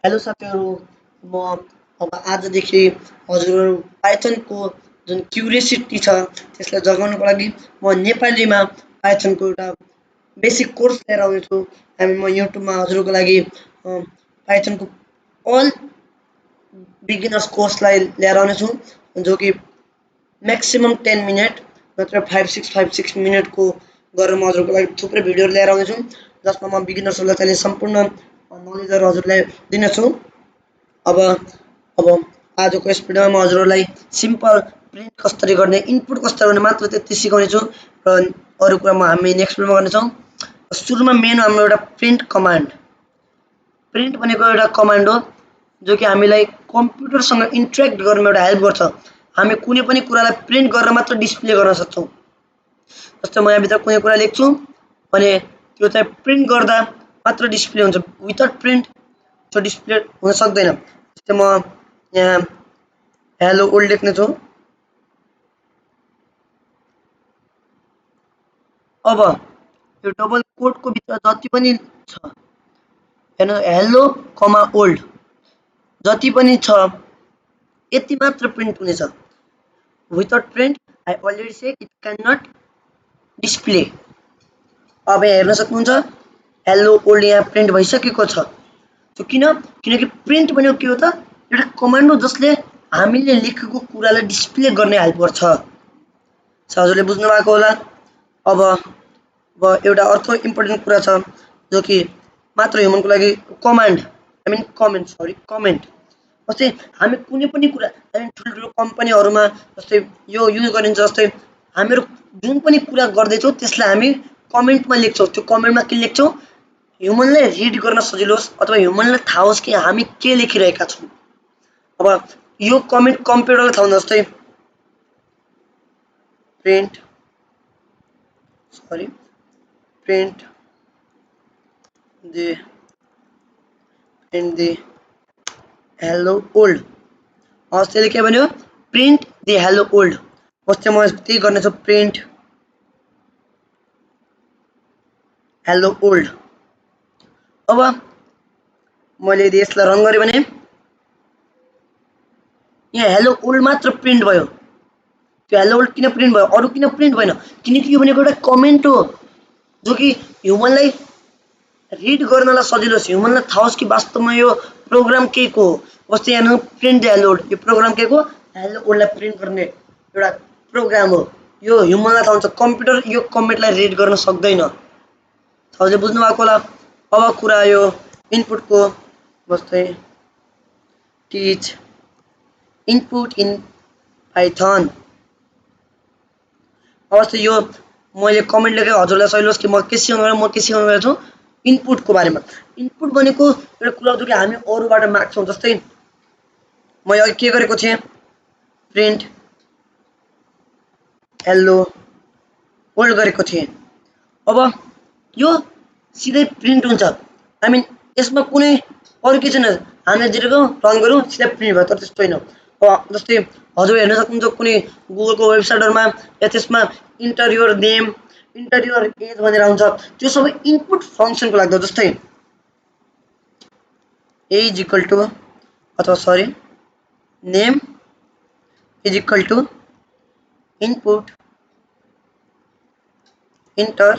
Hello साथीहरू म अब आजदेखि हजुरहरू पाइथनको जुन क्युरियोसिटी छ त्यसलाई जगाउनको लागि म नेपालीमा पाइथनको एउटा बेसिक कोर्स लिएर आउनेछु म युट्युबमा हजुरहरूको लागि पाइथनको अल बिगिनर्स कोर्सलाई लिएर आउनेछु जो कि म्याक्सिमम 10 मिनट नत्र 5 6 मिनटको गरेर म हजुरहरूको लागि थुप्रै भिडियोहरू लिएर आउनेछु जसमा म बिगिनर्सहरूलाई चाहिने सम्पूर्ण नलेजहरू हजुरलाई दिनेछु। अब अब आजको यस भिडियोमा म हजुरहरूलाई सिम्पल प्रिन्ट कसरी गर्ने इनपुट कसरी गर्ने मात्र त्यति सिकाउनेछु र अरू कुरा हामी नेक्स्ट भिडियोमा गर्नेछौँ। सुरुमा मेन हाम्रो एउटा प्रिन्ट कमान्ड। प्रिन्ट भनेको एउटा कमान्ड हो जो कि हामीलाई कम्प्युटरसँग इन्टरेक्ट गर्न एउटा हेल्प गर्छ। हामी कुनै पनि कुरालाई प्रिन्ट गरेर मात्र डिस्प्ले गर्न सक्छौँ। जस्तै म यहाँभित्र कुनै कुरा लेख्छु भने त्यो चाहिँ प्रिन्ट गर्दा मात्र डिस्प्ले हुन्छ। विदाउट प्रिन्ट त्यो डिस्प्ले हुन सक्दैन। जस्तै म यहाँ हेलो वर्ल्ड लेख्नेछु। अब यो डबल कोटको भित्र जति पनि छ हेर्नु हेलो कमा ओल्ड जति पनि छ यति मात्र प्रिन्ट हुनेछ। Without print I already say it can not display. अब यहाँ हेर्न सक्नुहुन्छ हेलो ओल्ड यहाँ प्रिन्ट भइसकेको छ। त्यो किनकि प्रिन्ट भनेको के हो त एउटा कमान्ड हो जसले हामीले लेखेको कुरालाई डिस्प्ले गर्ने हेल्प गर्छ। हजुरले बुझ्नु भएको होला। अब एउटा अर्को इम्पोर्टेन्ट कुरा छ जो कि मात्र ह्युमनको लागि command I mean comment sorry comment. जस्तै हामी कुनै पनि कुरा ठुल्ठुलो कम्पनीहरूमा जस्तै यो युज गरिन्छ। जस्तै हामीहरू जुन पनि कुरा गर्दैछौँ त्यसलाई हामी कमेन्टमा लेख्छौँ। त्यो कमेन्टमा के लेख्छौँ ह्युमनलाई रिड गर्न सजिलो होस् अथवा ह्युमनलाई थाहा होस् कि हामी के लेखिरहेका छौँ। अब यो कमेन्ट कम्प्युटरले थाहा हुन्छ। जस्तै प्रिन्ट द हेलो ओल्ड त्यसले के भन्यो प्रिन्ट द हेलो ओल्ड। जस्तै म त्यही गर्नेछु प्रिन्ट हेलो ओल्ड। अब मैले यदि यसलाई रन गरेँ भने यहाँ हेलो ओल्ड मात्र प्रिन्ट भयो। त्यो हेलो ओल्ड किन प्रिन्ट भयो अरू किन प्रिन्ट भएन किनकि यो भनेको एउटा कमेन्ट हो जो कि ह्युमनलाई रिड गर्नलाई सजिलो होस् ह्युमनलाई थाहा होस् कि वास्तवमा यो प्रोग्राम के को हो। जस्तै यहाँ प्रिन्ट द हेलो ओल्ड यो प्रोग्राम के को हेलो ओल्डलाई प्रिन्ट गर्ने एउटा प्रोग्राम हो। यो ह्युमनलाई थाहा हुन्छ कम्प्युटर यो कमेन्टलाई रिड गर्न सक्दैन। हजुरले बुझ्नु भएको होला। अब कुरा यो इनपुटको जस्तै टिच इनपुट इन पाइथन। अब यो मैले कमेन्ट लेखेँ हजुरलाई सजिलो होस् कि म के सिकाउनु गएको छु इनपुटको बारेमा। इनपुट भनेको एउटा कुरा हो जो कि हामी अरूबाट माग्छौँ। जस्तै मैले अघि के गरेको थिएँ प्रिन्ट हेलो ओल्ड गरेको थिएँ। अब यो सिधै प्रिन्ट हुन्छ। आई मिन यसमा कुनै अरू के छैन। हामीले दिएको रन गऱ्यौँ सिधै प्रिन्ट भयो तर त्यस्तो होइन। जस्तै हजुर हेर्न सक्नुहुन्छ कुनै गुगलको वेबसाइटहरूमा या त्यसमा enter your name enter your age भनेर आउँछ। त्यो सबै इनपुट फङ्सनको लाग्छ। जस्तै एज इक्वल टु अथवा sorry name is equal to input enter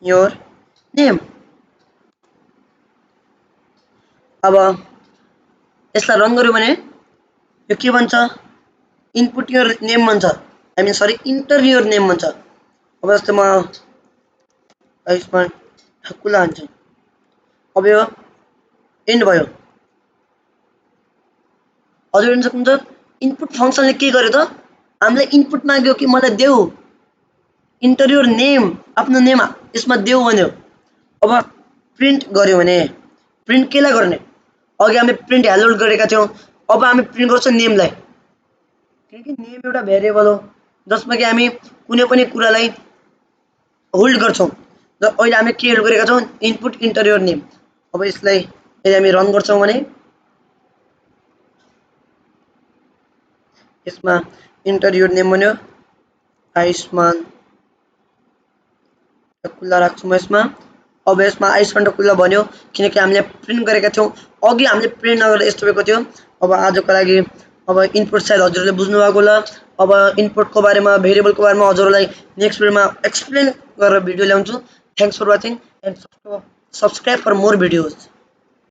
your name. अब यसलाई रन गऱ्यो भने यो के भन्छ इनपुट योर नेम भन्छ I mean sorry enter your name भन्छ। अब जस्तै म यसमा ठकुला हान्छु। अब यो एन्ड भयो। हजुर हेर्न सक्नुहुन्छ इनपुट फङ्सनले के गर्यो त हामीलाई इनपुट माग्यो कि मलाई देऊ इन्टर योर नेम आफ्नो नेम यसमा देऊ भन्यो। अब प्रिन्ट गर्यो भने प्रिन्ट केलाई गर्ने अघि हामी प्रिन्ट हेलो गरेका थियौँ। अब हामी प्रिन्ट गर्छौँ नेमलाई किनकि नेम एउटा भेरिएबल हो जसमा कि हामी कुनै पनि कुरालाई होल्ड गर्छौँ। र अहिले हामी के होल्ड गरेका छौँ इनपुट इन्टर योर नेम। अब यसलाई यदि हामी रन गर्छौँ भने यसमा इन्टर योर नेम भन्यो आयुष्मान खुल्ला राख्छु म यसमा। अब यसमा आइसन्ट खुल्ला भन्यो किनकि हामीले प्रिन्ट गरेका थियौँ अघि हामीले प्रिन्ट नगरेर यस्तो भएको थियो अब आजको लागि अब इनपुट सायद हजुरहरूले बुझ्नु भएको होला अब इनपुटको बारेमा भेरिएबलको बारेमा हजुरहरूलाई नेक्स्ट भिडियोमा एक्सप्लेन गरेर भिडियो ल्याउँछु thanks for watching and subscribe for more videos